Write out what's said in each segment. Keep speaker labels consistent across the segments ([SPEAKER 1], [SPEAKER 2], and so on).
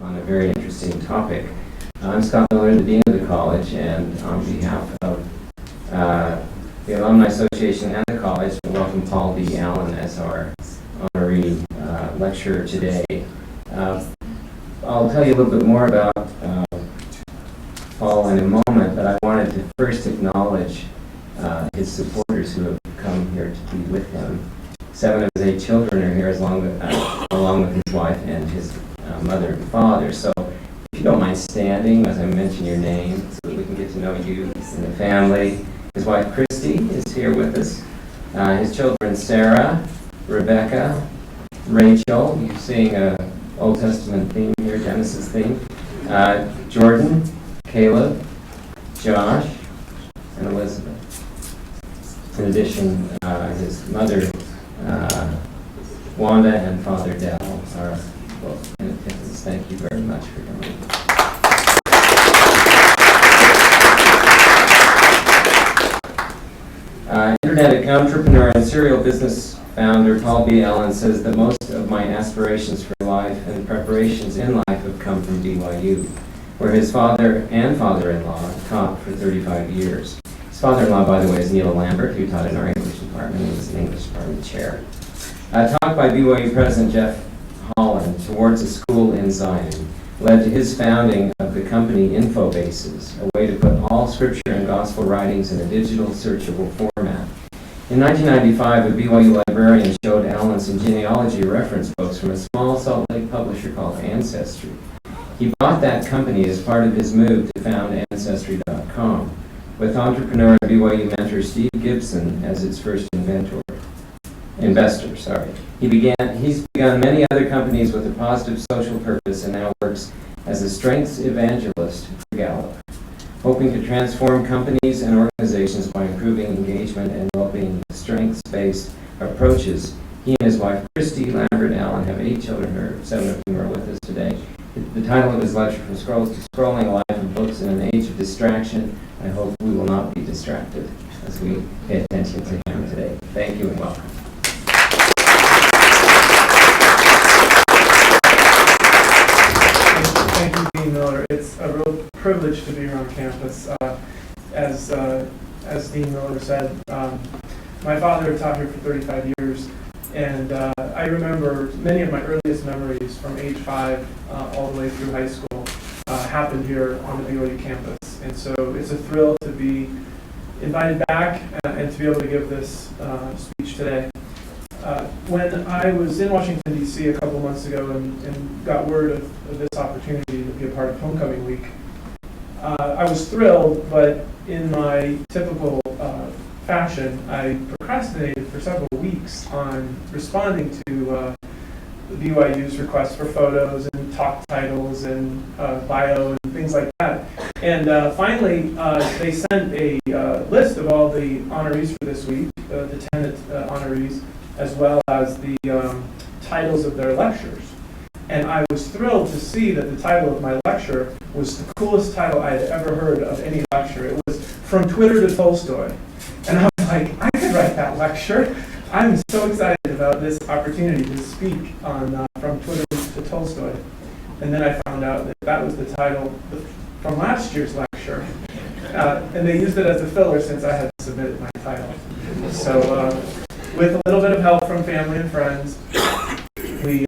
[SPEAKER 1] on a very interesting topic. I'm Scott Miller, the Dean of the College, and on behalf of the Alumni Association and the College, I welcome Paul B. Allen as our honorary lecturer today. I'll tell you a little bit more about Paul in a moment, but I wanted to first acknowledge his supporters who have come here to be with him. 7 of his 8 children are here along with his wife and his mother and father. So if you don't mind standing as I mention your name so that we can get to know you and the family. His wife Christy is here with us. His children Sarah, Rebecca, Rachel, you're seeing an Old Testament theme here, Genesis theme. Jordan, Caleb, Josh, and Elizabeth. In addition, his mother, Wanda, and Father Dell are both in attendance. Thank you very much for coming. Internet entrepreneur and serial business founder Paul B. Allen says that most of my aspirations for life and preparations in life have come from BYU, where his father and father-in-law taught for 35 years. His father-in-law, by the way, is Neil Lambert, who taught in our English department. He was an English department chair. A talk by BYU President Jeff Holland, Towards a School in Zion, led to his founding of the company Infobases, a way to put all scripture and gospel writings in a digital searchable format. In 1995, a BYU librarian showed Allen some genealogy reference books from a small Salt Lake publisher called Ancestry. He bought that company as part of his move to found Ancestry.com, with entrepreneur and BYU mentor Steve Gibson as its first investor. He's begun many other companies with a positive social purpose and now works as a strengths evangelist for Gallup, hoping to transform companies and organizations by improving engagement and well-being with strengths-based approaches. He and his wife, Christy Lambert Allen, have 8 children, 7 of whom are with us today. The title of his lecture, From Scrolls to Scrolling, A Life of Books in an Age of Distraction. I hope we will not be distracted as we pay attention to him today. Thank you and welcome.
[SPEAKER 2] Thank you, Dean Miller. It's a real privilege to be here on campus. As Dean Miller said, my father taught here for 35 years, and I remember many of my earliest memories from age 5 all the way through high school happened here on the BYU campus. And so it's a thrill to be invited back and to be able to give this speech today. When I was in Washington, D.C. a couple months ago and got word of this opportunity to be a part of Homecoming Week, I was thrilled, but in my typical fashion, I procrastinated for several weeks on responding to the BYU's request for photos and talk titles and bio and things like that. And finally, they sent a list of all the honorees for this week, the tenant honorees, as well as the titles of their lectures. And I was thrilled to see that the title of my lecture was the coolest title I had ever heard of any lecture. It was From Twitter to Tolstoy. And I was like, I could write that lecture. I'm so excited about this opportunity to speak on From Twitter to Tolstoy. And then I found out that that was the title from last year's lecture. And they used it as a filler since I had submitted my title. So with a little bit of help from family and friends, we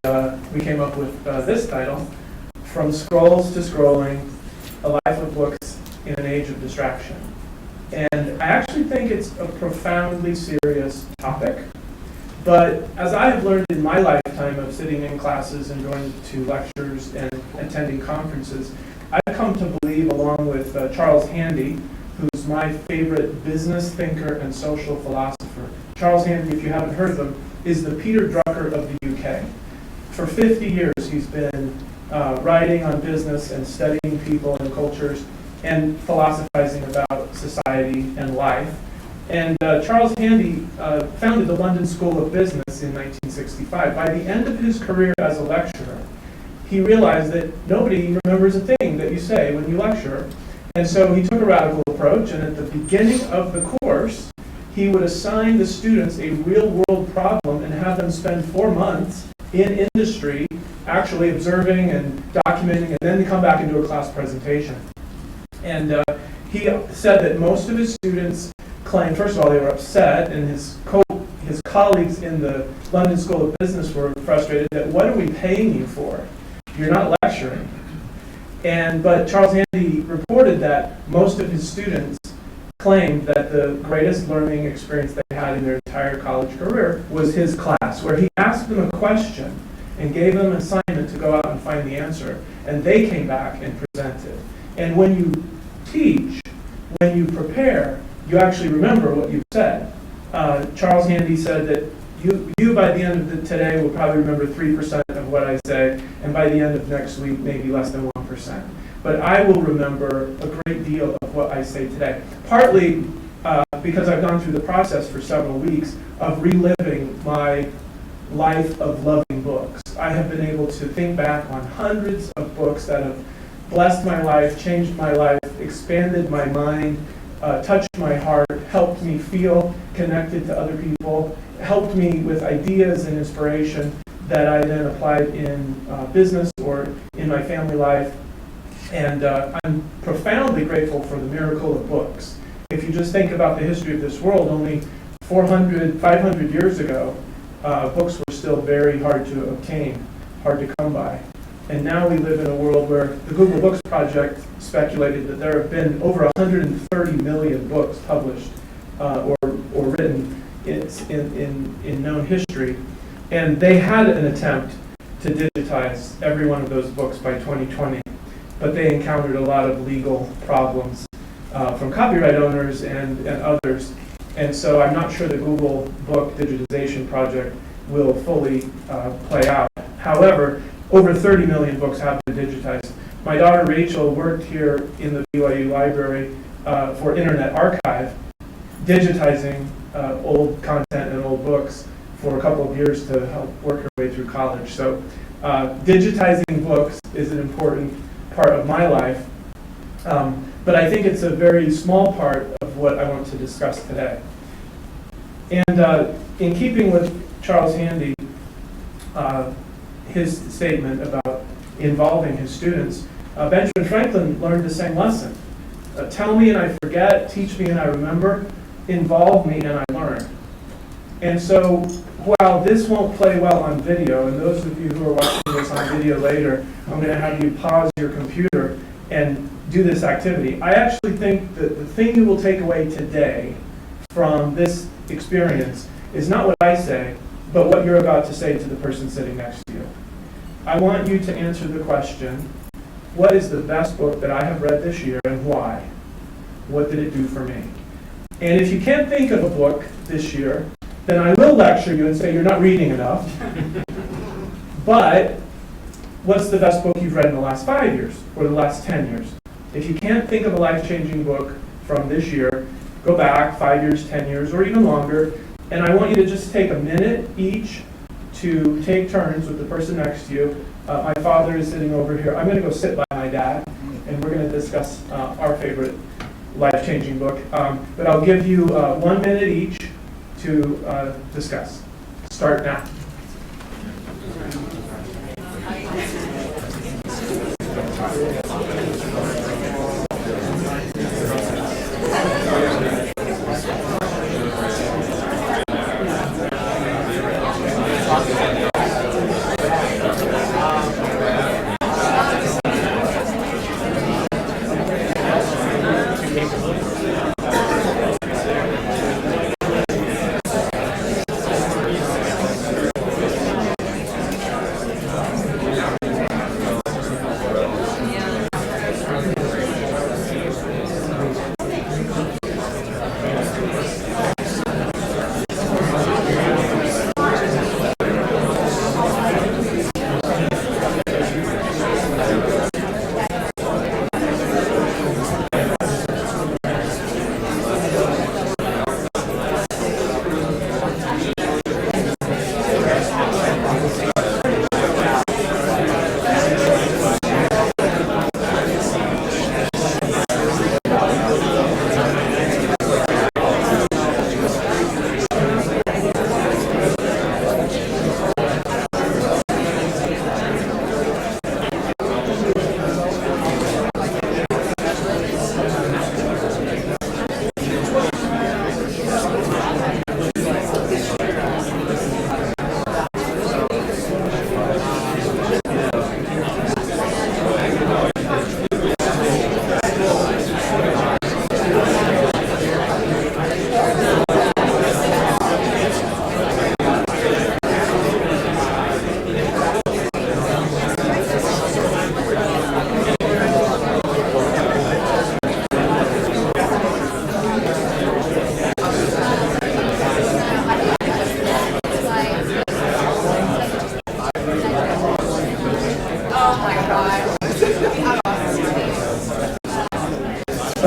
[SPEAKER 2] came up with this title, From Scrolls to Scrolling, A Life of Books in an Age of Distraction. And I actually think it's a profoundly serious topic. But as I have learned in my lifetime of sitting in classes and going to lectures and attending conferences, I've come to believe, along with Charles Handy, who's my favorite business thinker and social philosopher. Charles Handy, if you haven't heard of him, is the Peter Drucker of the UK. For 50 years, he's been writing on business and studying people and cultures and philosophizing about society and life. And Charles Handy founded the London School of Business in 1965. By the end of his career as a lecturer, he realized that nobody remembers a thing that you say when you lecture. And so he took a radical approach, and at the beginning of the course, he would assign the students a real-world problem and have them spend 4 months in industry, actually observing and documenting, and then come back and do a class presentation. And he said that most of his students claimed, first of all, they were upset, and his colleagues in the London School of Business were frustrated that, what are we paying you for? You're not lecturing. But Charles Handy reported that most of his students claimed that the greatest learning experience they had in their entire college career was his class, where he asked them a question and gave them an assignment to go out and find the answer, and they came back and presented. And when you teach, when you prepare, you actually remember what you've said. Charles Handy said that you by the end of today will probably remember 3% of what I say, and by the end of next week, maybe less than 1%. But I will remember a great deal of what I say today, partly because I've gone through the process for several weeks of reliving my life of loving books. I have been able to think back on hundreds of books that have blessed my life, changed my life, expanded my mind, touched my heart, helped me feel connected to other people, helped me with ideas and inspiration that I then applied in business or in my family life. And I'm profoundly grateful for the miracle of books. If you just think about the history of this world, only 400, 500 years ago, books were still very hard to obtain, hard to come by. And now we live in a world where the Google Books Project speculated that there have been over 130 million books published or written in known history. And they had an attempt to digitize every one of those books by 2020, but they encountered a lot of legal problems from copyright owners and others. And so I'm not sure the Google Book Digitization Project will fully play out. However, over 30 million books have been digitized. My daughter Rachel worked here in the BYU library for Internet Archive, digitizing old content and old books for a couple of years to help work her way through college. So digitizing books is an important part of my life, but I think it's a very small part of what I want to discuss today. And in keeping with Charles Handy, his statement about involving his students, Benjamin Franklin learned the same lesson. Tell me and I forget, teach me and I remember, involve me and I learn. And so while this won't play well on video, and those of you who are watching this on video later, I'm going to have you pause your computer and do this activity. I actually think that the thing you will take away today from this experience is not what I say, but what you're about to say to the person sitting next to you. I want you to answer the question, what is the best book that I have read this year and why? What did it do for me? And if you can't think of a book this year, then I will lecture you and say you're not reading enough. But what's the best book you've read in the last 5 years or the last 10 years? If you can't think of a life-changing book from this year, go back 5 years, 10 years, or even longer, and I want you to just take a minute each to take turns with the person next to you. My father is sitting over here. I'm going to go sit by my dad, and we're going to discuss our favorite life-changing book. But I'll give you 1 minute each to discuss. Start now.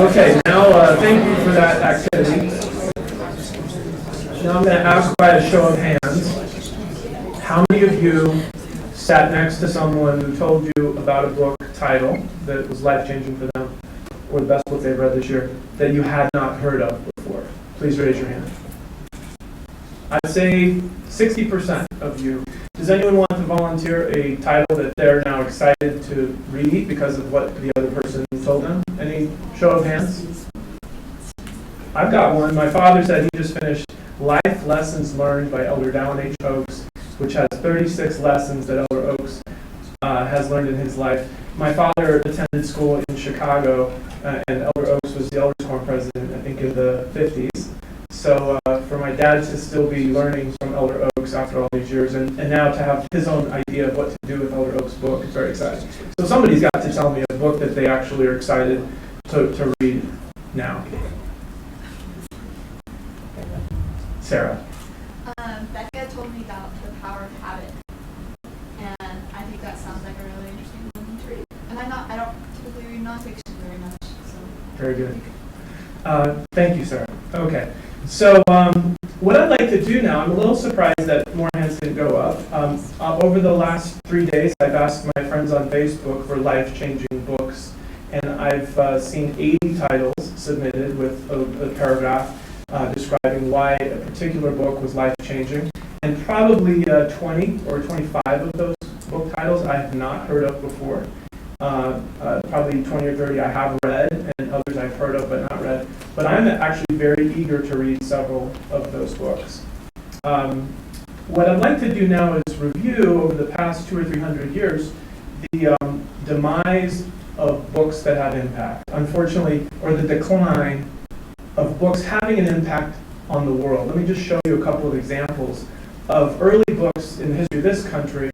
[SPEAKER 2] Okay, now thank you for that activity. Now I'm going to ask by a show of hands, how many of you sat next to someone who told you about a book title that was life-changing for them, or the best book they've read this year, that you had not heard of before? Please raise your hand. I'd say 60% of you. Does anyone want to volunteer a title that they're now excited to read because of what the other person told them? Any show of hands? I've got one. My father said he just finished Life Lessons Learned by Elder Dallin H. Oaks, which has 36 lessons that Elder Oaks has learned in his life. My father attended school in Chicago, and Elder Oaks was the Elders Quorum president, I think, in the 50s. So for my dad to still be learning from Elder Oaks after all these years, and now to have his own idea of what to do with Elder Oaks' book is very exciting. So somebody's got to tell me a book that they actually are excited to read now. Sarah.
[SPEAKER 3] Becca told me about The Power of Habit, and I think that sounds like a really interesting book to read. And I don't typically read nonfiction very much. So. Very
[SPEAKER 2] good. Thank you, Sarah. Okay. So what I'd like to do now, I'm a little surprised that more hands didn't go up. Over the last 3 days, I've asked my friends on Facebook for life-changing books, and I've seen 80 titles submitted with a paragraph describing why a particular book was life-changing, and probably 20 or 25 of those book titles I have not heard of before. Probably 20 or 30 I have read, and others I've heard of but not read. But I'm actually very eager to read several of those books. What I'd like to do now is review, over the past 200 or 300 years, the demise of books that have impact. Unfortunately, or the decline of books having an impact on the world. Let me just show you a couple of examples of early books in the history of this country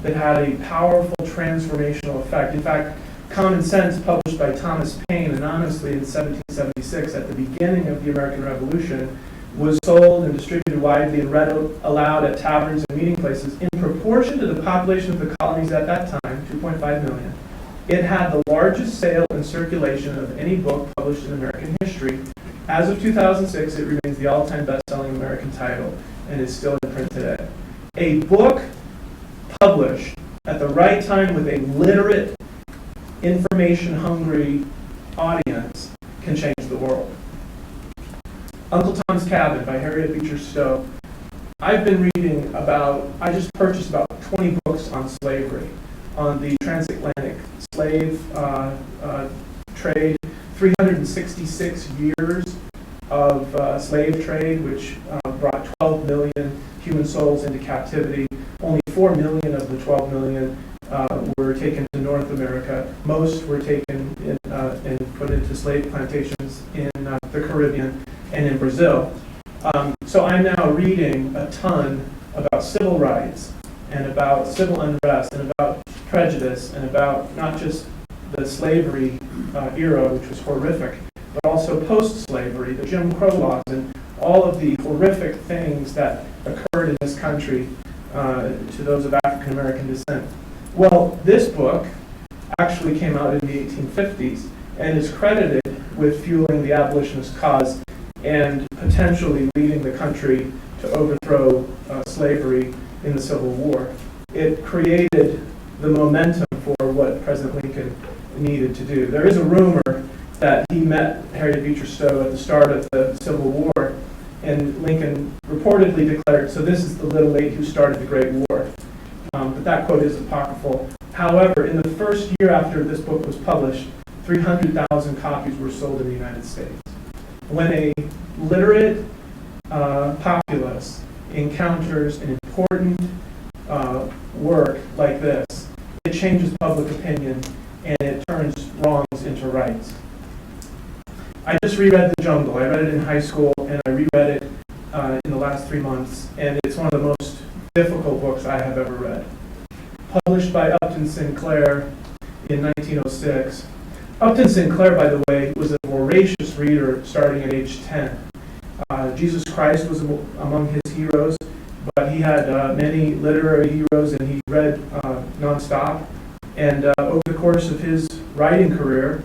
[SPEAKER 2] that had a powerful transformational effect. In fact, Common Sense, published by Thomas Paine anonymously in 1776 at the beginning of the American Revolution, was sold and distributed widely and read aloud at taverns and meeting places in proportion to the population of the colonies at that time, 2.5 million. It had the largest sale and circulation of any book published in American history. As of 2006, it remains the all-time best-selling American title and is still in print today. A book published at the right time with a literate, information-hungry audience can change the world. Uncle Tom's Cabin by Harriet Beecher Stowe. I just purchased about 20 books on slavery, on the transatlantic slave trade, 366 years of slave trade, which brought 12 million human souls into captivity. Only 4 million of the 12 million were taken to North America. Most were taken and put into slave plantations in the Caribbean and in Brazil. So I'm now reading a ton about civil rights and about civil unrest and about prejudice and about not just the slavery era, which was horrific, but also post-slavery, the Jim Crow laws, and all of the horrific things that occurred in this country to those of African American descent. Well, this book actually came out in the 1850s and is credited with fueling the abolitionist cause and potentially leading the country to overthrow slavery in the Civil War. It created the momentum for what President Lincoln needed to do. There is a rumor that he met Harriet Beecher Stowe at the start of the Civil War, and Lincoln reportedly declared, "So this is the little lady who started the Great War." But that quote is apocryphal. However, in the first year after this book was published, 300,000 copies were sold in the United States. When a literate populace encounters an important work like this, it changes public opinion and it turns wrongs into rights. I just reread The Jungle. I read it in high school and I reread it in the last 3 months, and it's one of the most difficult books I have ever read. Published by Upton Sinclair in 1906. Upton Sinclair, by the way, was a voracious reader starting at age 10. Jesus Christ was among his heroes, but he had many literary heroes, and he read nonstop. And over the course of his writing career,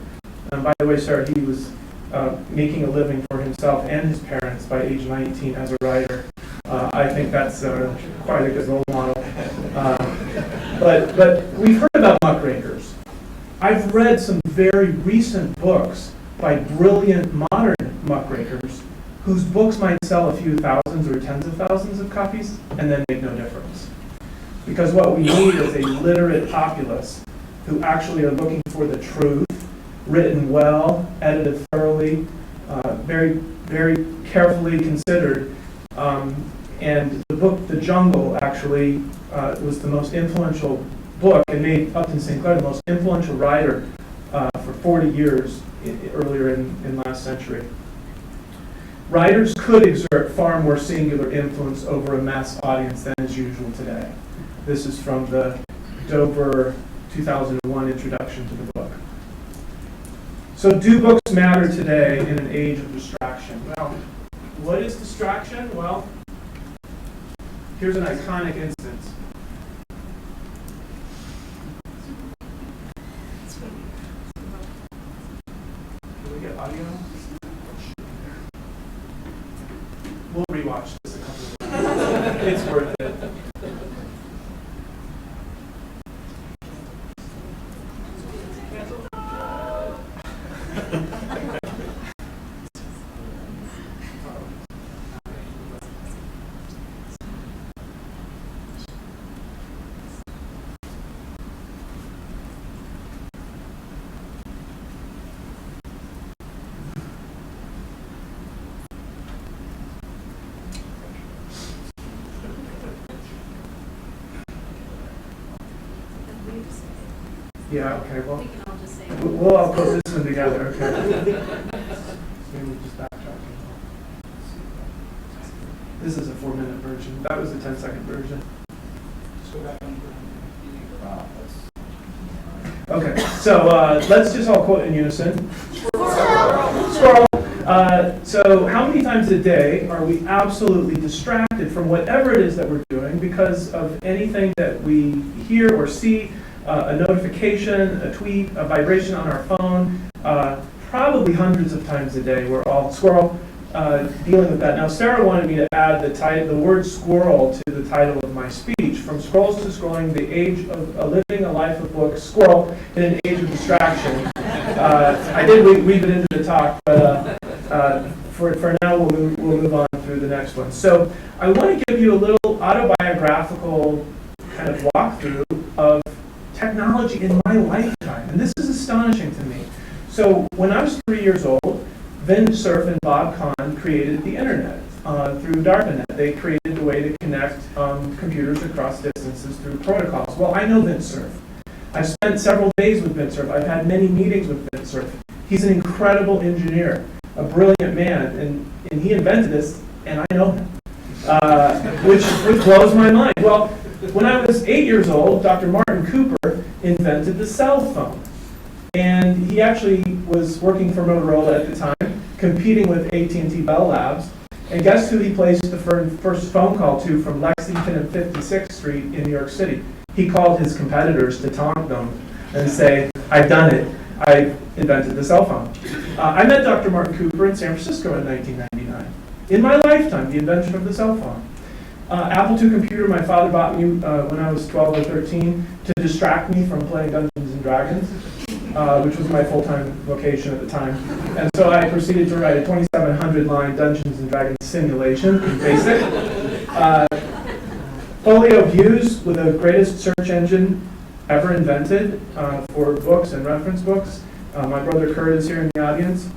[SPEAKER 2] and by the way, sir, he was making a living for himself and his parents by age 19 as a writer. I think that's quite a good role model. But we've heard about muckrakers. I've read some very recent books by brilliant modern muckrakers whose books might sell a few thousands or tens of thousands of copies and then make no difference. Because what we need is a literate populace who actually are looking for the truth, written well, edited thoroughly, very, very carefully considered. And the book, The Jungle, actually was the most influential book and made Upton Sinclair the most influential writer for 40 years earlier in last century. Writers could exert far more singular influence over a mass audience than is usual today. This is from the Dover 2001 introduction to the book. So do books matter today in an age of distraction? Well, what is distraction? Well, here's an iconic instance. Can we get audio? We'll rewatch this a couple of times. It's worth it. Yeah, okay, well,
[SPEAKER 4] We can all just say.
[SPEAKER 2] we'll all put this one together, okay. Maybe we'll just backtrack. This is a 4-minute version. That was a 10-second version. Okay, so let's just all quote in unison. Squirrel. So how many times a day are we absolutely distracted from whatever it is that we're doing because of anything that we hear or see, a notification, a tweet, a vibration on our phone? Probably hundreds of times a day we're all dealing with that. Now Sarah wanted me to add the word squirrel to the title of my speech. From scrolls to scrolling, the age of living a life of books, squirrel in an age of distraction. I did weave it into the talk, but for now we'll move on through the next one. So I want to give you a little autobiographical kind of walkthrough of technology in my lifetime, and this is astonishing to me. So when I was 3 years old, Vint Cerf and Bob Kahn created the internet through DARPANET. They created a way to connect computers across distances through protocols. Well, I know Vint Cerf. I've spent several days with Vint Cerf. I've had many meetings with Vint Cerf. He's an incredible engineer, a brilliant man, and he invented this, and I know him, which blows my mind. Well, when I was 8 years old, Dr. Martin Cooper invented the cell phone. And he actually was working for Motorola at the time, competing with AT&T Bell Labs. And guess who he placed the first phone call to from Lexington and 56th Street in New York City? He called his competitors to taunt them and say, I've done it. I invented the cell phone. I met Dr. Martin Cooper in San Francisco in 1999. In my lifetime, the invention of the cell phone. Apple II computer my father bought me when I was 12 or 13 to distract me from playing Dungeons and Dragons, which was my full-time vocation at the time. And so I proceeded to write a 2,700-line Dungeons and Dragons simulation in BASIC. Folio Views with the greatest search engine ever invented for books and reference books. My brother Kurt is here in the audience.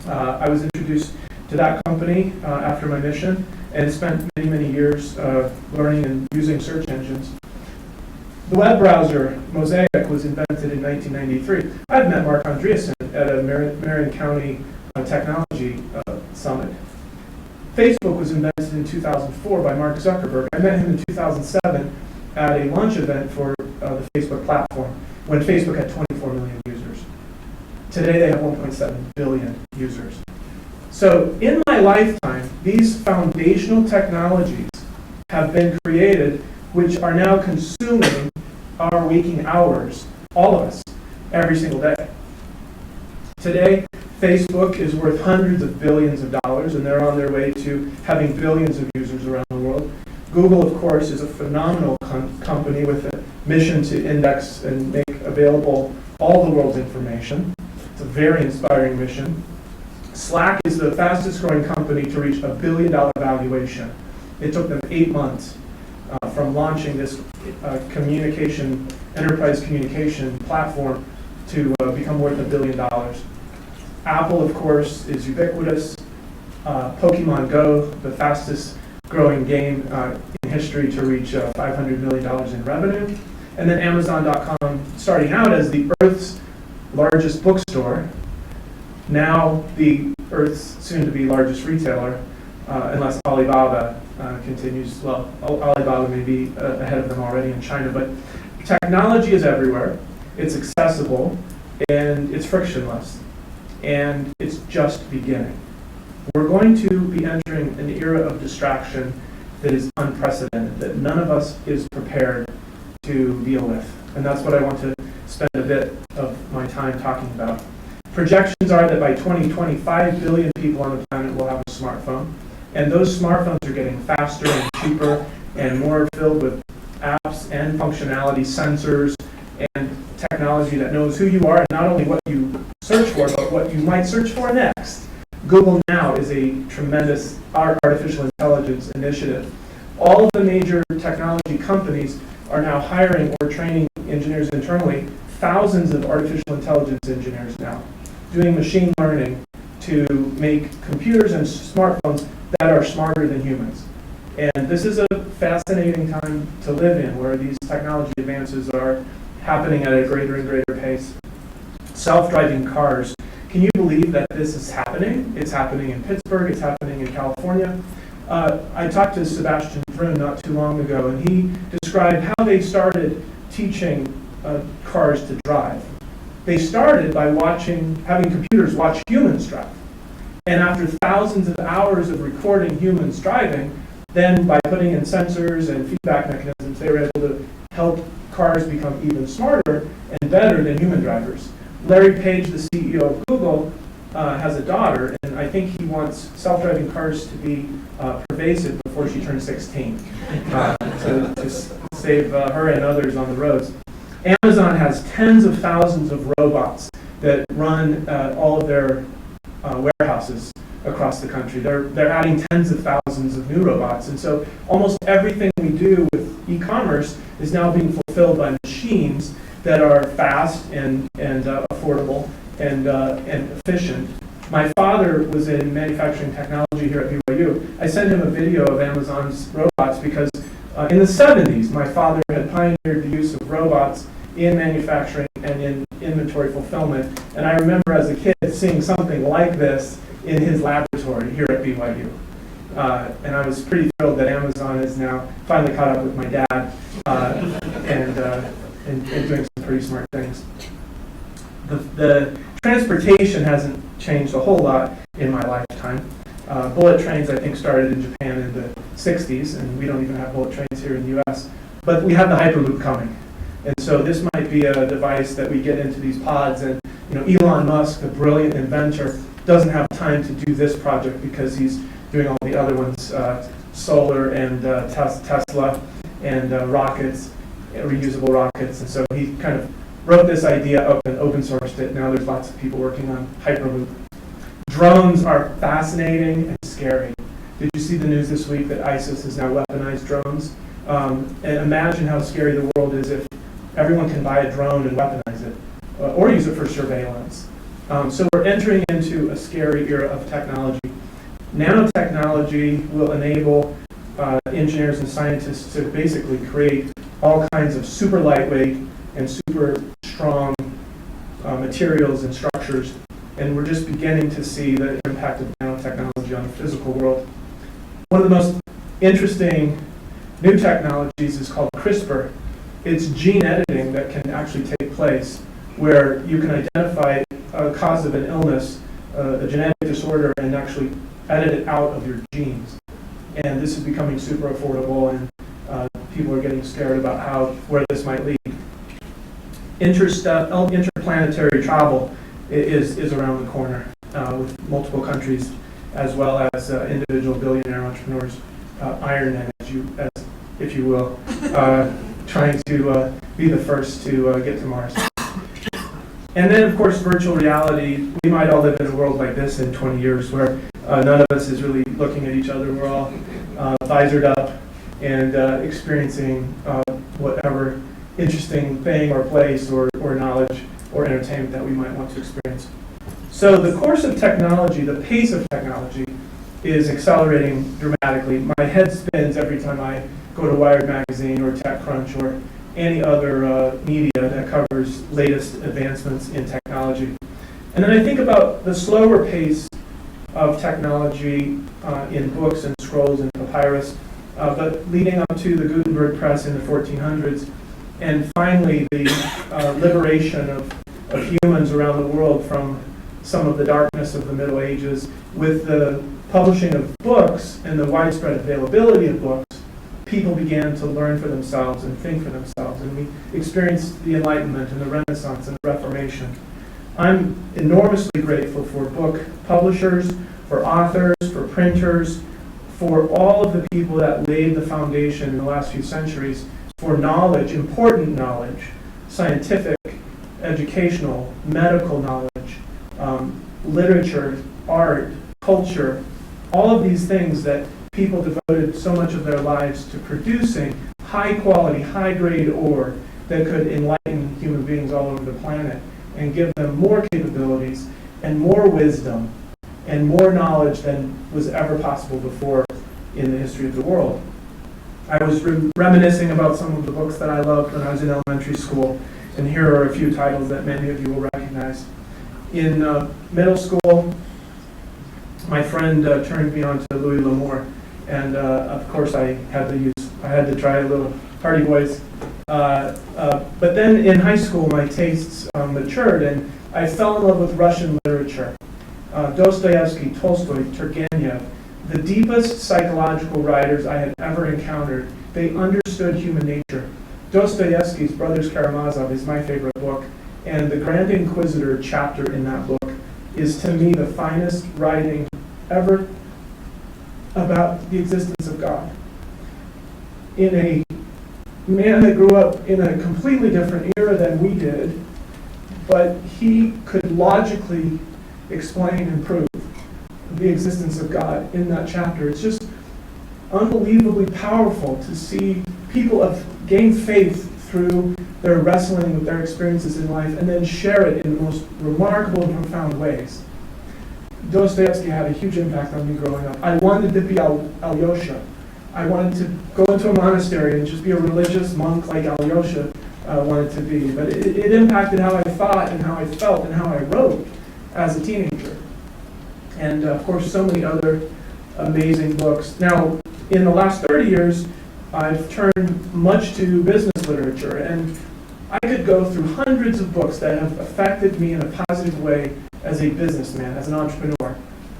[SPEAKER 2] I was introduced to that company after my mission and spent many, many years learning and using search engines. The web browser, Mosaic, was invented in 1993. I've met Mark Andreessen at a Marion County Technology Summit. Facebook was invented in 2004 by Mark Zuckerberg. I met him in 2007 at a launch event for the Facebook platform when Facebook had 24 million users. Today they have 1.7 billion users. So in my lifetime, these foundational technologies have been created which are now consuming our waking hours, all of us, every single day. Today, Facebook is worth hundreds of billions of dollars, and they're on their way to having billions of users around the world. Google, of course, is a phenomenal company with a mission to index and make available all the world's information. It's a very inspiring mission. Slack is the fastest growing company to reach $1 billion valuation. It took them 8 months from launching this enterprise communication platform to become worth $1 billion. Apple, of course, is ubiquitous. Pokemon Go, the fastest growing game in history to reach $500 million in revenue. And then Amazon.com, starting out as the Earth's largest bookstore, now the Earth's soon-to-be largest retailer, unless Alibaba continues. Well, Alibaba may be ahead of them already in China, but technology is everywhere. It's accessible, and it's frictionless, and it's just beginning. We're going to be entering an era of distraction that is unprecedented, that none of us is prepared to deal with. And that's what I want to spend a bit of my time talking about. Projections are that by 2020, 5 billion people on the planet will have a smartphone. And those smartphones are getting faster and cheaper and more filled with apps and functionality, sensors, and technology that knows who you are and not only what you search for, but what you might search for next. Google Now is a tremendous artificial intelligence initiative. All of the major technology companies are now hiring or training engineers internally, thousands of artificial intelligence engineers now, doing machine learning to make computers and smartphones that are smarter than humans. And this is a fascinating time to live in, where these technology advances are happening at a greater and greater pace. Self-driving cars. Can you believe that this is happening? It's happening in Pittsburgh, it's happening in California. I talked to Sebastian Thrun not too long ago, and he described how they started teaching cars to drive. They started by having computers watch humans drive. And after thousands of hours of recording humans driving, then by putting in sensors and feedback mechanisms, they were able to help cars become even smarter and better than human drivers. Larry Page, the CEO of Google, has a daughter, and I think he wants self-driving cars to be pervasive before she turns 16 to save her and others on the roads. Amazon has tens of thousands of robots that run all of their warehouses across the country. They're adding tens of thousands of new robots, and so almost everything we do with e-commerce is now being fulfilled by machines that are fast and affordable and efficient. My father was in manufacturing technology here at BYU. I sent him a video of Amazon's robots because in the 70s, my father had pioneered the use of robots in manufacturing and in inventory fulfillment. And I remember as a kid seeing something like this in his laboratory here at BYU. And I was pretty thrilled that Amazon is now finally caught up with my dad and doing some pretty smart things. The transportation hasn't changed a whole lot in my lifetime. Bullet trains, I think, started in Japan in the 60s, and we don't even have bullet trains here in the US. But we have the Hyperloop coming. And so this might be a device that we get into these pods, and Elon Musk, the brilliant inventor, doesn't have time to do this project because he's doing all the other ones, solar and Tesla and rockets, reusable rockets. And so he kind of wrote this idea up and open sourced it. Now there's lots of people working on Hyperloop. Drones are fascinating and scary. Did you see the news this week that ISIS has now weaponized drones? And imagine how scary the world is if everyone can buy a drone and weaponize it, or use it for surveillance. So we're entering into a scary era of technology. Nanotechnology will enable engineers and scientists to basically create all kinds of super lightweight and super strong materials and structures. And we're just beginning to see the impact of nanotechnology on the physical world. One of the most interesting new technologies is called Crispr. It's gene editing that can actually take place where you can identify a cause of an illness, a genetic disorder, and actually edit it out of your genes. And this is becoming super affordable, and people are getting scared about where this might lead. Interplanetary travel is around the corner with multiple countries as well as individual billionaire entrepreneurs, Iron Man, if you will, trying to be the first to get to Mars. And then, of course, virtual reality. We might all live in a world like this in 20 years where none of us is really looking at each other. We're all visored up and experiencing whatever interesting thing or place or knowledge or entertainment that we might want to experience. So the course of technology, the pace of technology, is accelerating dramatically. My head spins every time I go to Wired Magazine or TechCrunch or any other media that covers latest advancements in technology. And then I think about the slower pace of technology in books and scrolls and papyrus, but leading up to the Gutenberg press in the 1400s, and finally the liberation of humans around the world from some of the darkness of the Middle Ages. With the publishing of books and the widespread availability of books, people began to learn for themselves and think for themselves, and we experienced the Enlightenment and the Renaissance and the Reformation. I'm enormously grateful for book publishers, for authors, for printers, for all of the people that laid the foundation in the last few centuries for knowledge, important knowledge, scientific, educational, medical knowledge, literature, art, culture, all of these things that people devoted so much of their lives to producing high quality, high grade ore that could enlighten human beings all over the planet and give them more capabilities and more wisdom and more knowledge than was ever possible before in the history of the world. I was reminiscing about some of the books that I loved when I was in elementary school, and here are a few titles that many of you will recognize. In middle school, my friend turned me on to Louis L'Amour, and of course I had to try a little Hardy Boys. But then in high school, my tastes matured, and I fell in love with Russian literature. Dostoevsky, Tolstoy, Turgenev, the deepest psychological writers I had ever encountered. They understood human nature. Dostoevsky's Brothers Karamazov is my favorite book, and the Grand Inquisitor chapter in that book is, to me, the finest writing ever about the existence of God. In a man that grew up in a completely different era than we did, but he could logically explain and prove the existence of God in that chapter. It's just unbelievably powerful to see people have gained faith through their wrestling with their experiences in life and then share it in the most remarkable and profound ways. Dostoevsky had a huge impact on me growing up. I wanted to be Alyosha. I wanted to go into a monastery and just be a religious monk like Alyosha wanted to be. But it impacted how I thought and how I felt and how I wrote as a teenager. And of course, so many other amazing books. Now, in the last 30 years, I've turned much to business literature, and I could go through hundreds of books that have affected me in a positive way as a businessman, as an entrepreneur,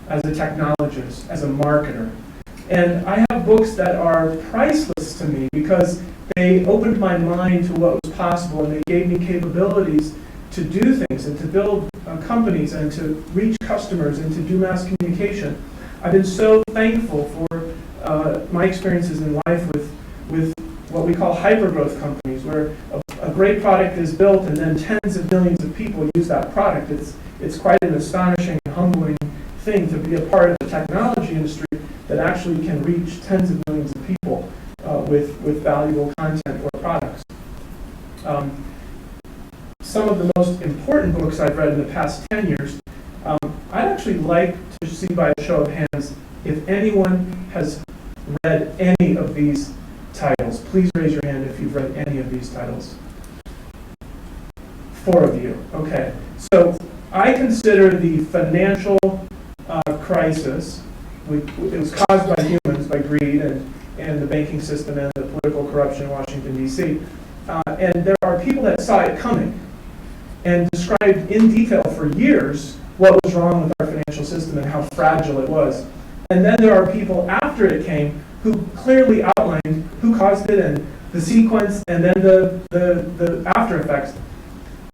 [SPEAKER 2] as a technologist, as a marketer. And I have books that are priceless to me because they opened my mind to what was possible, and they gave me capabilities to do things and to build companies and to reach customers and to do mass communication. I've been so thankful for my experiences in life with what we call hypergrowth companies, where a great product is built and then tens of millions of people use that product. It's quite an astonishing and humbling thing to be a part of the technology industry that actually can reach tens of millions of people with valuable content or products. Some of the most important books I've read in the past 10 years, I'd actually like to see by a show of hands if anyone has read any of these titles. Please raise your hand if you've read any of these titles. 4 of you. Okay. So I consider the financial crisis, it was caused by humans, by greed and the banking system and the political corruption in Washington, D.C. And there are people that saw it coming and described in detail for years what was wrong with our financial system and how fragile it was. And then there are people after it came who clearly outlined who caused it and the sequence and then the after effects.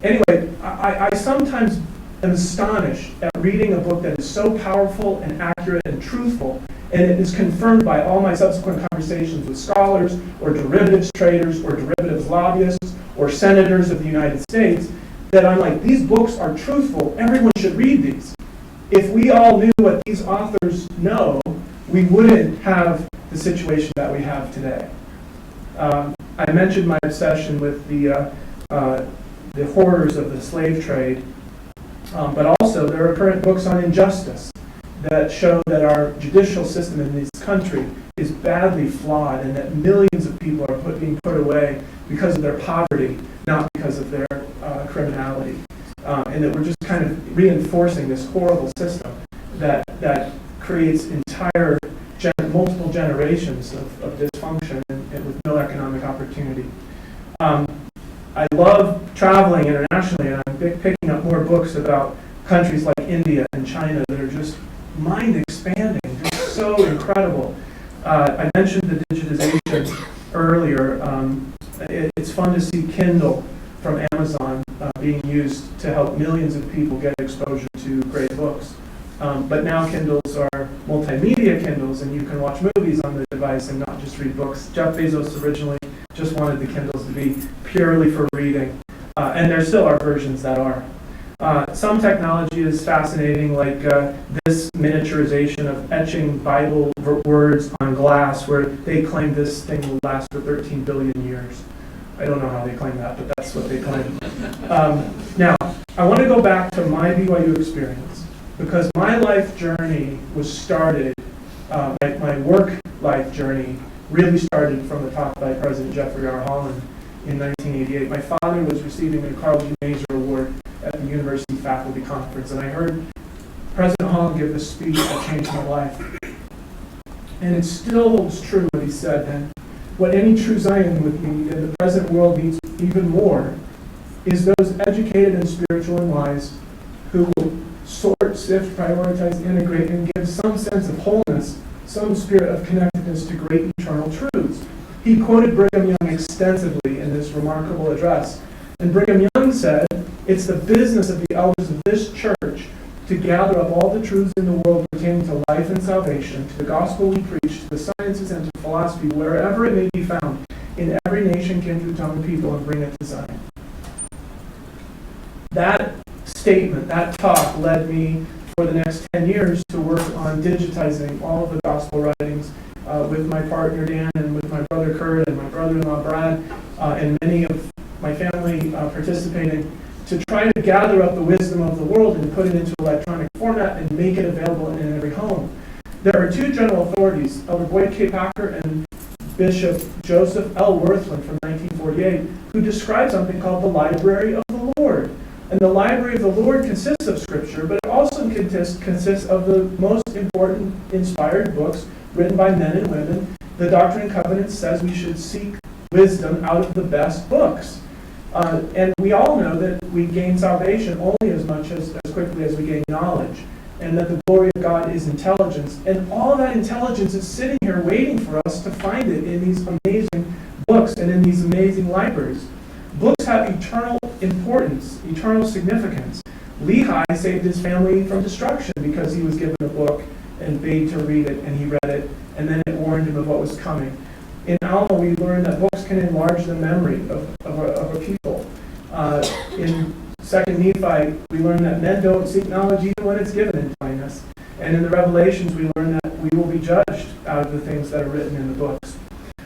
[SPEAKER 2] Anyway, I sometimes am astonished at reading a book that is so powerful and accurate and truthful, and it is confirmed by all my subsequent conversations with scholars or derivatives traders or derivatives lobbyists or senators of the United States, that I'm like, these books are truthful. Everyone should read these. If we all knew what these authors know, we wouldn't have the situation that we have today. I mentioned my obsession with the horrors of the slave trade, but also there are current books on injustice that show that our judicial system in this country is badly flawed and that millions of people are being put away because of their poverty, not because of their criminality. And that we're just kind of reinforcing this horrible system that creates entire multiple generations of dysfunction and with no economic opportunity. I love traveling internationally, and I'm picking up more books about countries like India and China that are just mind-expanding, just so incredible. I mentioned the digitization earlier. It's fun to see Kindle from Amazon being used to help millions of people get exposure to great books. But now Kindles are multimedia Kindles, and you can watch movies on the device and not just read books. Jeff Bezos originally just wanted the Kindles to be purely for reading, and there still are versions that are. Some technology is fascinating, like this miniaturization of etching Bible words on glass, where they claim this thing will last for 13 billion years. I don't know how they claim that, but that's what they claim. Now, I want to go back to my BYU experience, because my life journey was started, my work life journey really started from the talk by President Jeffrey R. Holland in 1988. My father was receiving the Carl G. Mazur Award at the University Faculty Conference, and I heard President Holland give this speech that changed my life. And it still holds true what he said then. What any true Zion would need, and the present world needs even more, is those educated and spiritual and wise who will sort, sift, prioritize, integrate, and give some sense of wholeness, some spirit of connectedness to great eternal truths. He quoted Brigham Young extensively in this remarkable address. And Brigham Young said, "It's the business of the elders of this church to gather up all the truths in the world pertaining to life and salvation, to the gospel we preach, to the sciences and to philosophy, wherever it may be found, in every nation, kindred, tongue, and people, and bring it to Zion." That statement, that talk, led me for the next 10 years to work on digitizing all of the gospel writings with my partner Dan and with my brother Kurt and my brother-in-law Brad and many of my family participating, to try to gather up the wisdom of the world and put it into electronic format and make it available in every home. There are two general authorities, Elder Boyd K. Packer and Bishop Joseph L. Worthland from 1948, who describe something called the Library of the Lord. And the Library of the Lord consists of Scripture, but it also consists of the most important inspired books written by men and women. The Doctrine and Covenants says we should seek wisdom out of the best books. And we all know that we gain salvation only as quickly as we gain knowledge, and that the glory of God is intelligence. And all that intelligence is sitting here waiting for us to find it in these amazing books and in these amazing libraries. Books have eternal importance, eternal significance. Lehi saved his family from destruction because he was given a book and bade to read it, and he read it, and then it warned him of what was coming. In Alma, we learn that books can enlarge the memory of a people. In 2nd Nephi, we learn that men don't seek knowledge even when it's given in plainness. And in the Revelations, we learn that we will be judged out of the things that are written in the books.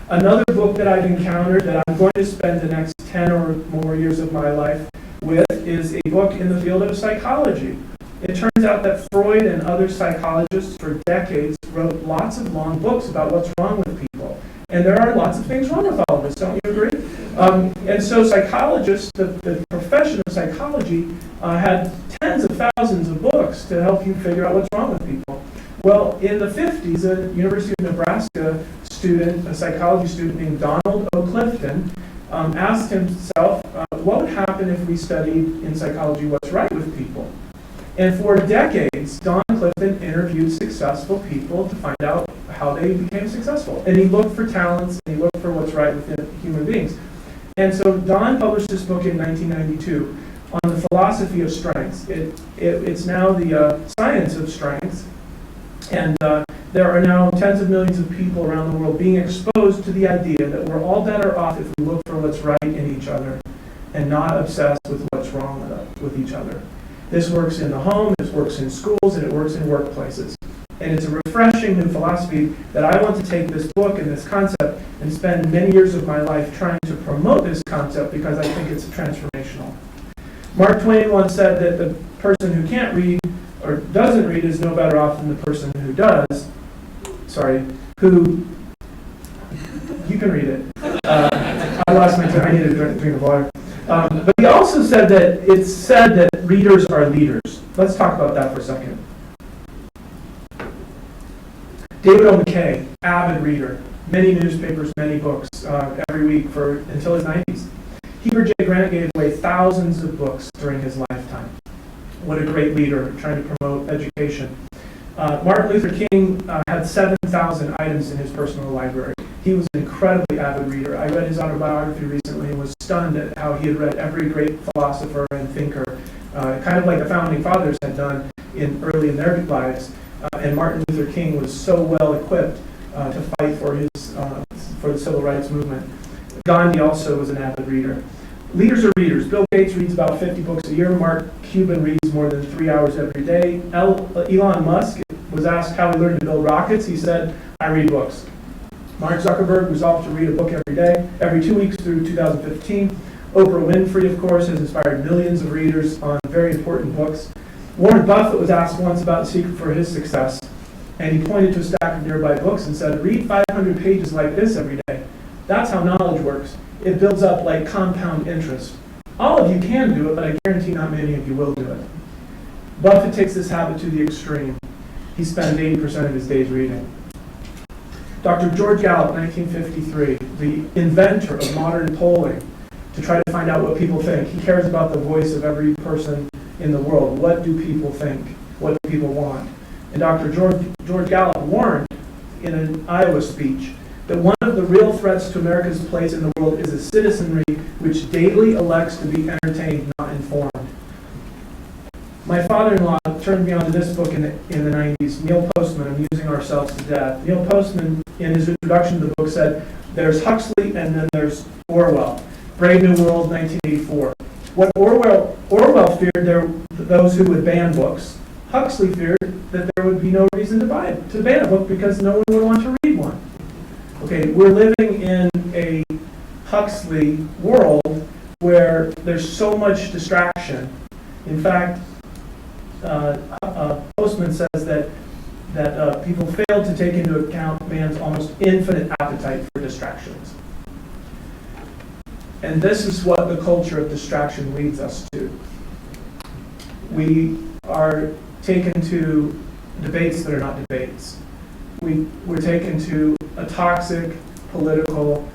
[SPEAKER 2] Another book that I've encountered that I'm going to spend the next 10 or more years of my life with is a book in the field of psychology. It turns out that Freud and other psychologists for decades wrote lots of long books about what's wrong with people. And there are lots of things wrong with all of us, don't you agree? And so psychologists, the profession of psychology, had tens of thousands of books to help you figure out what's wrong with people. Well, in the 50s, a University of Nebraska student, a psychology student named Donald O. Clifton, asked himself, what would happen if we studied in psychology what's right with people? And for decades, Don Clifton interviewed successful people to find out how they became successful. And he looked for talents, and he looked for what's right within human beings. And so Don published this book in 1992 on the philosophy of strengths. It's now the science of strengths, and there are now tens of millions of people around the world being exposed to the idea that we're all better off if we look for what's right in each other and not obsessed with what's wrong with each other. This works in the home, this works in schools, and it works in workplaces. And it's a refreshing new philosophy that I want to take this book and this concept and spend many years of my life trying to promote this concept because I think it's transformational. Mark Twain once said that the person who can't read or doesn't read is no better off than the person who does. You can read it. I lost my time. I need a drink of water. But he also said that it's said that readers are leaders. Let's talk about that for a second. David O. McKay, avid reader, many newspapers, many books every week until his 90s. Heber J. Grant gave away thousands of books during his lifetime. What a great leader trying to promote education. Martin Luther King had 7,000 items in his personal library. He was an incredibly avid reader. I read his autobiography recently and was stunned at how he had read every great philosopher and thinker, kind of like the founding fathers had done early in their lives. And Martin Luther King was so well equipped to fight for the civil rights movement. Gandhi also was an avid reader. Leaders are readers. Bill Gates reads about 50 books a year. Mark Cuban reads more than 3 hours every day. Elon Musk was asked how he learned to build rockets. He said, I read books. Mark Zuckerberg resolved to read a book every day, every 2 weeks through 2015. Oprah Winfrey, of course, has inspired millions of readers on very important books. Warren Buffett was asked once about the secret for his success, and he pointed to a stack of nearby books and said, read 500 pages like this every day. That's how knowledge works. It builds up like compound interest. All of you can do it, but I guarantee not many of you will do it. Buffett takes this habit to the extreme. He spends 80% of his days reading. Dr. George Gallup, 1953, the inventor of modern polling, to try to find out what people think. He cares about the voice of every person in the world. What do people think? What do people want? And Dr. George Gallup warned in an Iowa speech that one of the real threats to America's place in the world is a citizenry which daily elects to be entertained, not informed. My father-in-law turned me onto this book in the 90s, Neil Postman, Amusing Ourselves to Death. Neil Postman, in his introduction to the book, said, there's Huxley and then there's Orwell. Brave New World, 1984. What Orwell feared those who would ban books. Huxley feared that there would be no reason to ban a book because no one would want to read one. Okay, we're living in a Huxley world where there's so much distraction. In fact, Postman says that people fail to take into account man's almost infinite appetite for distractions. And this is what the culture of distraction leads us to. We are taken to debates that are not debates. We're taken to a toxic, political,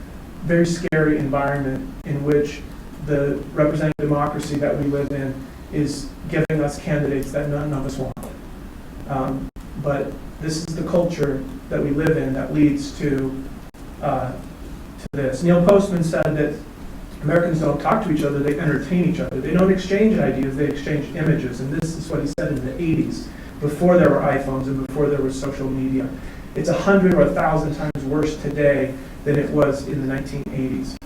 [SPEAKER 2] very scary environment in which the representative democracy that we live in is giving us candidates that none of us want. But this is the culture that we live in that leads to this. Neil Postman said that Americans don't talk to each other, they entertain each other. They don't exchange ideas, they exchange images. And this is what he said in the 80s, before there were iPhones and before there was social media. It's 100 or 1,000 times worse today than it was in the 1980s.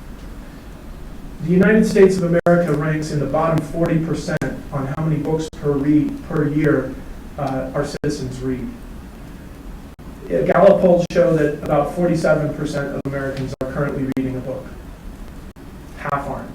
[SPEAKER 2] The United States of America ranks in the bottom 40% on how many books per year our citizens read. Gallup polls show that about 47% of Americans are currently reading a book. Half aren't.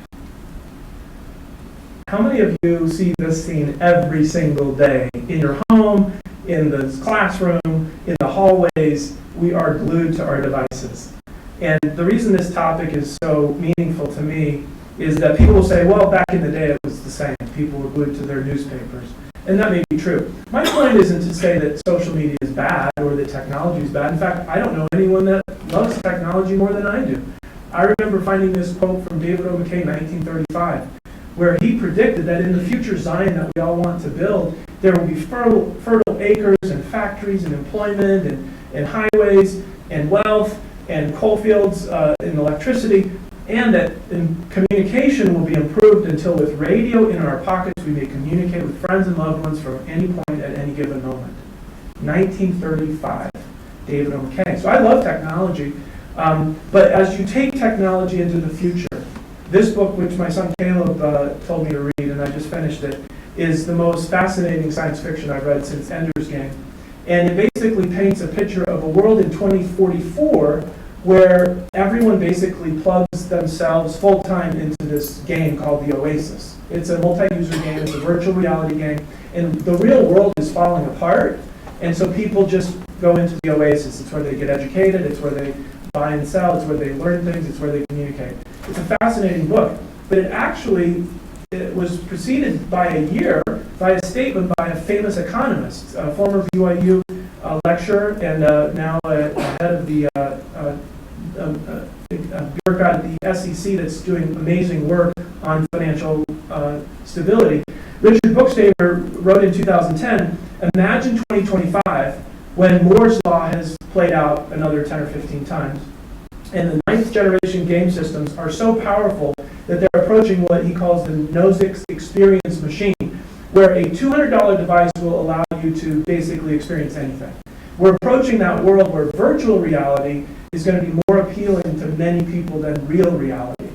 [SPEAKER 2] How many of you see this scene every single day? In your home, in the classroom, in the hallways, we are glued to our devices. And the reason this topic is so meaningful to me is that people will say, well, back in the day it was the same. People were glued to their newspapers. And that may be true. My point isn't to say that social media is bad or that technology is bad. In fact, I don't know anyone that loves technology more than I do. I remember finding this quote from David O. McKay, 1935, where he predicted that in the future Zion that we all want to build, there will be fertile acres and factories and employment and highways and wealth and coal fields and electricity. and that communication will be improved until with radio in our pockets we may communicate with friends and loved ones from any point at any given moment. 1935, David O. McKay. So I love technology, but as you take technology into the future, this book, which my son Caleb told me to read, and I just finished it, is the most fascinating science fiction I've read since Ender's Game. And it basically paints a picture of a world in 2044 where everyone basically plugs themselves full-time into this game called the Oasis. It's a multi-user game, it's a virtual reality game, and the real world is falling apart, and so people just go into the Oasis. It's where they get educated, it's where they buy and sell, it's where they learn things, it's where they communicate. It's a fascinating book, but it was preceded by a statement by a famous economist, a former BYU lecturer, and now head of the bureaucrat at the SEC that's doing amazing work on financial stability. Richard Bookstaver wrote in 2010, imagine 2025 when Moore's Law has played out another 10 or 15 times, and the ninth generation game systems are so powerful that they're approaching what he calls the Nozick's experience machine, where a $200 device will allow you to basically experience anything. We're approaching that world where virtual reality is going to be more appealing to many people than real reality.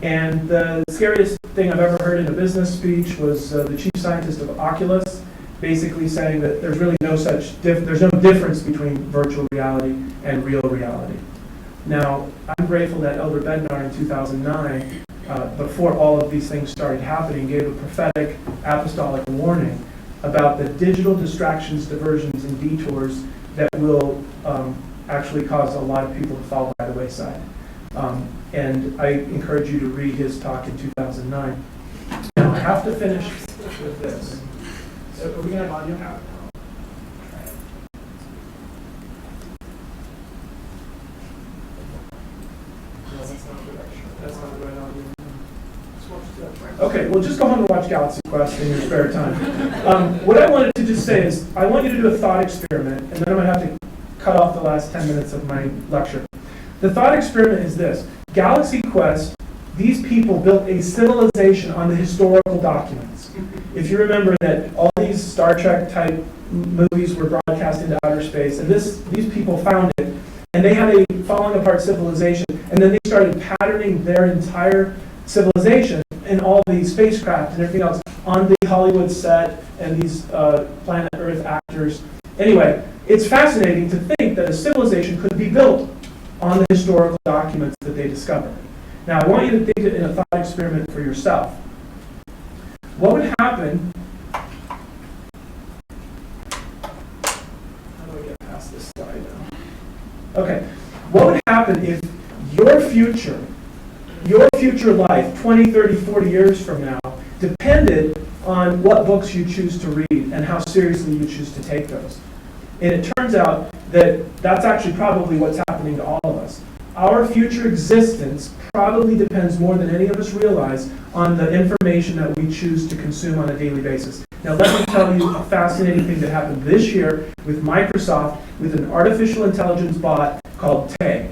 [SPEAKER 2] And the scariest thing I've ever heard in a business speech was the chief scientist of Oculus basically saying that there's really there's no difference between virtual reality and real reality. Now, I'm grateful that Elder Bednar in 2009, before all of these things started happening, gave a prophetic apostolic warning about the digital distractions, diversions, and detours that will actually cause a lot of people to fall by the wayside. And I encourage you to read his talk in 2009. Now, I have to finish with this. Are we going to have audio? No, that's not the right audio. Okay, well, just go home and watch Galaxy Quest in your spare time. What I wanted to just say is, I want you to do a thought experiment, and then I'm going to have to cut off the last 10 minutes of my lecture. The thought experiment is this. Galaxy Quest, these people built a civilization on the historical documents. If you remember that all these Star Trek type movies were broadcast into outer space, and these people found it, and they had a falling apart civilization, and then they started patterning their entire civilization and all these spacecraft and everything else on the Hollywood set and these planet Earth actors. Anyway, it's fascinating to think that a civilization could be built on the historical documents that they discovered. Now, I want you to think it in a thought experiment for yourself. What would happen? How do I get past this slide now? Okay. What would happen if your future life, 20, 30, 40 years from now, depended on what books you choose to read and how seriously you choose to take those? And it turns out that that's actually probably what's happening to all of us. Our future existence probably depends more than any of us realize on the information that we choose to consume on a daily basis. Now let me tell you a fascinating thing that happened this year with Microsoft with an artificial intelligence bot called Tay.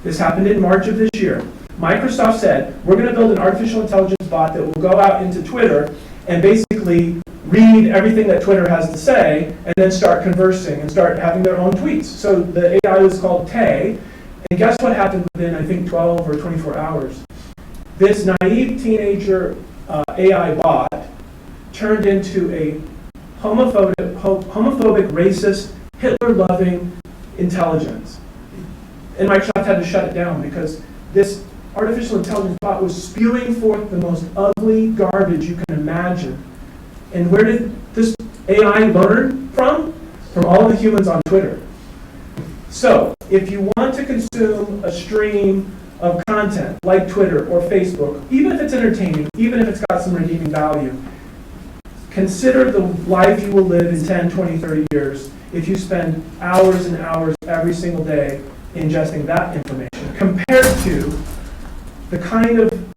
[SPEAKER 2] This happened in March of this year. Microsoft said, we're going to build an artificial intelligence bot that will go out into Twitter and basically read everything that Twitter has to say and then start conversing and start having their own tweets. So the AI was called Tay. And guess what happened within, I think, 12 or 24 hours? This naive teenager AI bot turned into a homophobic, racist, Hitler-loving intelligence. And Microsoft had to shut it down because this artificial intelligence bot was spewing forth the most ugly garbage you can imagine. And where did this AI learn from? From all the humans on Twitter. So, if you want to consume a stream of content like Twitter or Facebook, even if it's entertaining, even if it's got some redeeming value, consider the life you will live in 10, 20, 30 years if you spend hours and hours every single day ingesting that information, compared to the kind of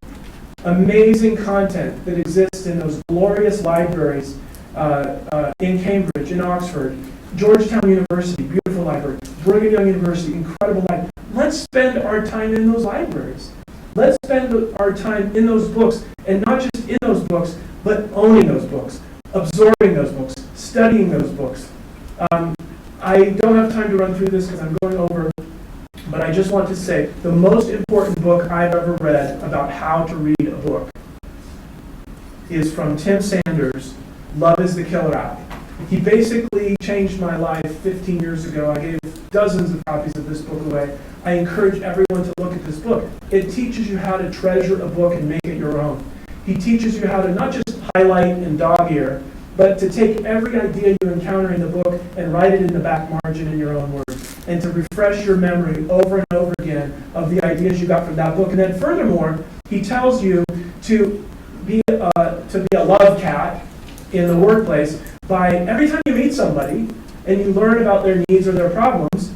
[SPEAKER 2] amazing content that exists in those glorious libraries in Cambridge, in Oxford, Georgetown University, beautiful library, Brigham Young University, incredible library. let's spend our time in those libraries. Let's spend our time in those books, and not just in those books, but owning those books, absorbing those books, studying those books. I don't have time to run through this because I'm going over, but I just want to say the most important book I've ever read about how to read a book is from Tim Sanders, Love is the Killer App. He basically changed my life 15 years ago. I gave dozens of copies of this book away. I encourage everyone to look at this book. It teaches you how to treasure a book and make it your own. He teaches you how to not just highlight and dog-ear, but to take every idea you encounter in the book and write it in the back margin in your own words, and to refresh your memory over and over again of the ideas you got from that book. And then furthermore, he tells you to be a love cat in the workplace by every time you meet somebody and you learn about their needs or their problems,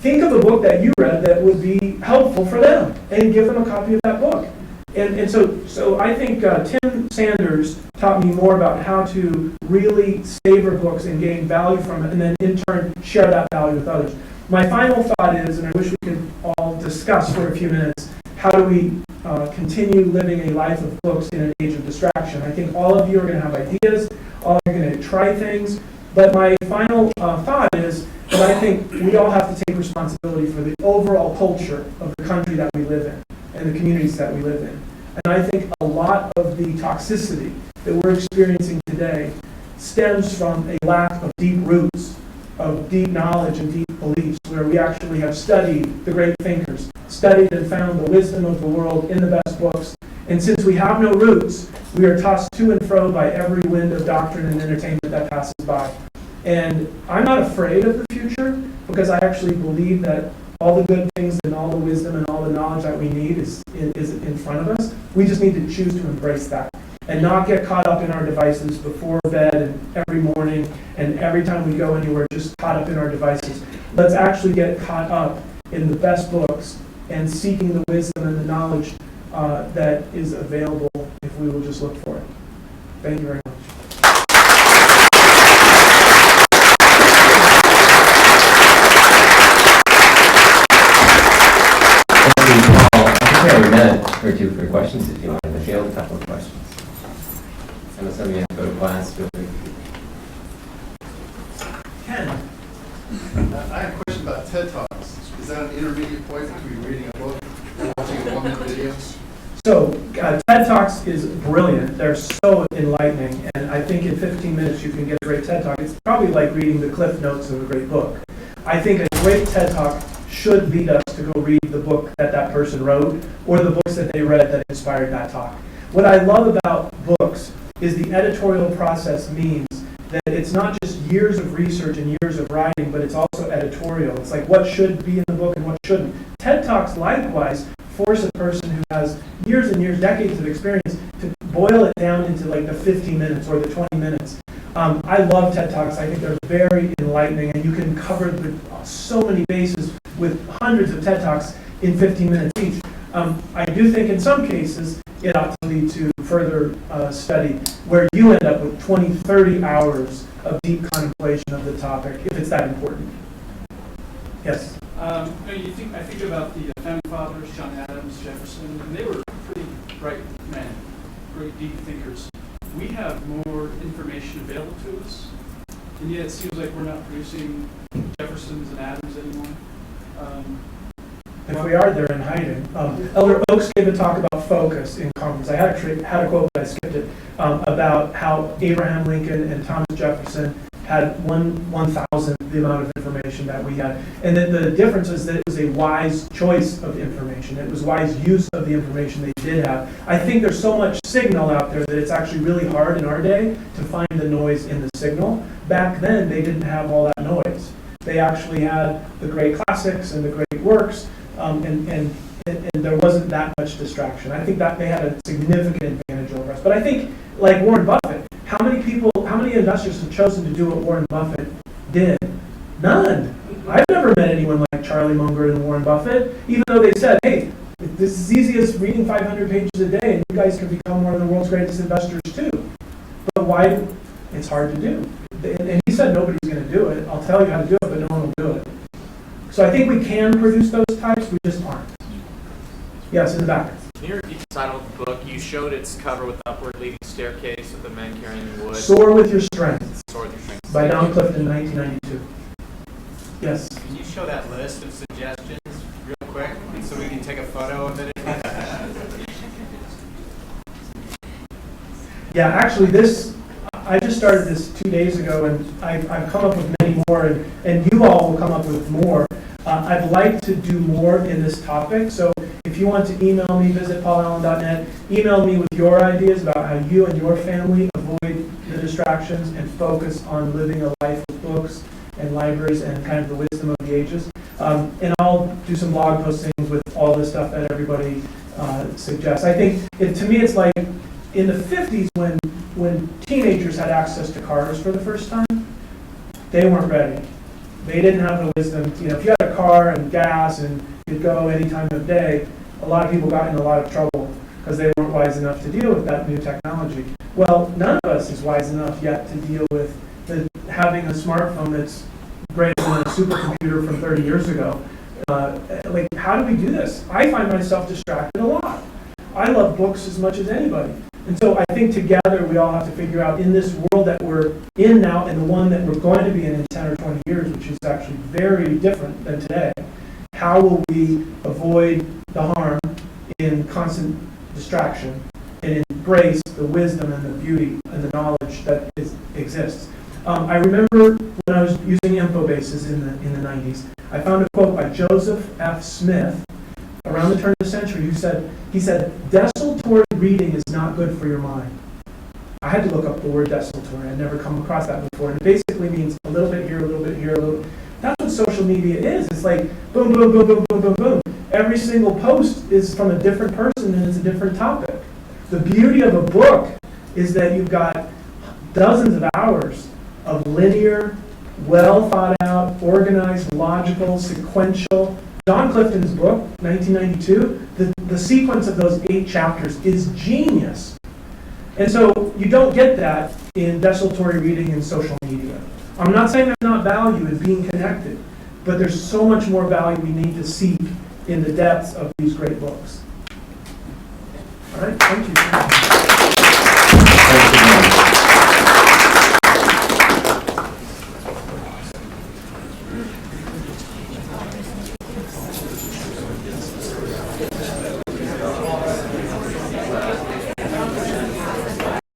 [SPEAKER 2] think of a book that you read that would be helpful for them and give them a copy of that book. And so I think Tim Sanders taught me more about how to really savor books and gain value from it, and then in turn share that value with others. My final thought is, and I wish we could all discuss for a few minutes, how do we continue living a life of books in an age of distraction? I think all of you are going to have ideas, all of you are going to try things, but my final thought is that I think we all have to take responsibility for the overall culture of the country that we live in and the communities that we live in. And I think a lot of the toxicity that we're experiencing today stems from a lack of deep roots, of deep knowledge and deep beliefs, where we actually have studied the great thinkers, studied and found the wisdom of the world in the best books. And since we have no roots, we are tossed to and fro by every wind of doctrine and entertainment that passes by. And I'm not afraid of the future, because I actually believe that all the good things and all the wisdom and all the knowledge that we need is in front of us. We just need to choose to embrace that and not get caught up in our devices before bed and every morning and every time we go anywhere, just caught up in our devices. Let's actually get caught up in the best books and seeking the wisdom and the knowledge that is available if we will just look for it. Thank you very much.
[SPEAKER 1] I have a minute or two for questions if you want to field a couple of questions. I know some of you have to go to class. Feel free.
[SPEAKER 2] Ken?
[SPEAKER 4] I have a question about TED Talks. Is that an intermediate point between reading a book and watching a 1-minute video?
[SPEAKER 2] So TED Talks is brilliant. They're so enlightening, and I think in 15 minutes you can get a great TED Talk. It's probably like reading the cliff notes of a great book. I think a great TED Talk should lead us to go read the book that person wrote, or the books that they read that inspired that talk. What I love about books is the editorial process means that it's not just years of research and years of writing, but it's also editorial. It's like what should be in the book and what shouldn't. TED Talks likewise force a person who has years and years, decades of experience to boil it down into like the 15 minutes or the 20 minutes. I love TED Talks. I think they're very enlightening, and you can cover so many bases with hundreds of TED Talks in 15 minutes each. I do think in some cases it ought to lead to further study where you end up with 20, 30 hours of deep contemplation of the topic, if it's that important. Yes?
[SPEAKER 5] I think about the founding fathers, John Adams, Jefferson, and they were pretty bright men, great deep thinkers. We have more information available to us, and yet it seems like we're not producing Jeffersons and Adams anymore.
[SPEAKER 2] If we are, they're in hiding. Elder Oaks gave a talk about focus in conference. I actually had a quote, but I skipped it, about how Abraham Lincoln and Thomas Jefferson had 1,000th the amount of information that we had. And then the difference is that it was a wise choice of information. It was wise use of the information they did have. I think there's so much signal out there that it's actually really hard in our day to find the noise in the signal. Back then, they didn't have all that noise. They actually had the great classics and the great works, and there wasn't that much distraction. I think that they had a significant advantage over us. But I think, like Warren Buffett, how many investors have chosen to do what Warren Buffett did? None. I've never met anyone like Charlie Munger and Warren Buffett, even though they said, hey, this is as easy as reading 500 pages a day, and you guys can become one of the world's greatest investors too. But why? It's hard to do. And he said nobody's going to do it. I'll tell you how to do it, but no one will do it. So I think we can produce those types, we just aren't. Yes, in the back.
[SPEAKER 6] In your title of the book, you showed its cover with the upward leading staircase with the men carrying the wood.
[SPEAKER 2] Soar with Your Strength
[SPEAKER 6] Soar with Your Strength.
[SPEAKER 2] by Don Clifton, 1992. Yes.
[SPEAKER 6] Can you show that list of suggestions real quick so we can take a photo of it?
[SPEAKER 2] Yeah, actually I just started this 2 days ago, and I've come up with many more, and you all will come up with more. I'd like to do more in this topic, so if you want to email me, visit paulallen.net, email me with your ideas about how you and your family avoid the distractions and focus on living a life with books and libraries and kind of the wisdom of the ages. And I'll do some blog postings with all the stuff that everybody suggests. I think, to me, it's like in the 50s when teenagers had access to cars for the first time, they weren't ready. They didn't have the wisdom. You know, if you had a car and gas and you'd go any time of day, a lot of people got in a lot of trouble because they weren't wise enough to deal with that new technology. Well, none of us is wise enough yet to deal with having a smartphone that's greater than a supercomputer from 30 years ago. Like, how do we do this? I find myself distracted a lot. I love books as much as anybody. And so I think together we all have to figure out, in this world that we're in now and the one that we're going to be in 10 or 20 years, which is actually very different than today, how will we avoid the harm in constant distraction and embrace the wisdom and the beauty and the knowledge that exists? I remember when I was using InfoBases in the 90s, I found a quote by Joseph F. Smith around the turn of the century. He said, desultory reading is not good for your mind. I had to look up the word desultory. I'd never come across that before. And it basically means a little bit here, a little bit here, a little. That's what social media is. It's like boom, boom, boom, boom, boom, boom, boom. Every single post is from a different person and it's a different topic. The beauty of a book is that you've got dozens of hours of linear, well thought out, organized, logical, sequential. Don Clifton's book, 1992, the sequence of those 8 chapters is genius. And so you don't get that in desultory reading and social media. I'm not saying there's not value in being connected, but there's so much more value we need to seek in the depths of these great books. All right, thank you.
[SPEAKER 1] Thank you.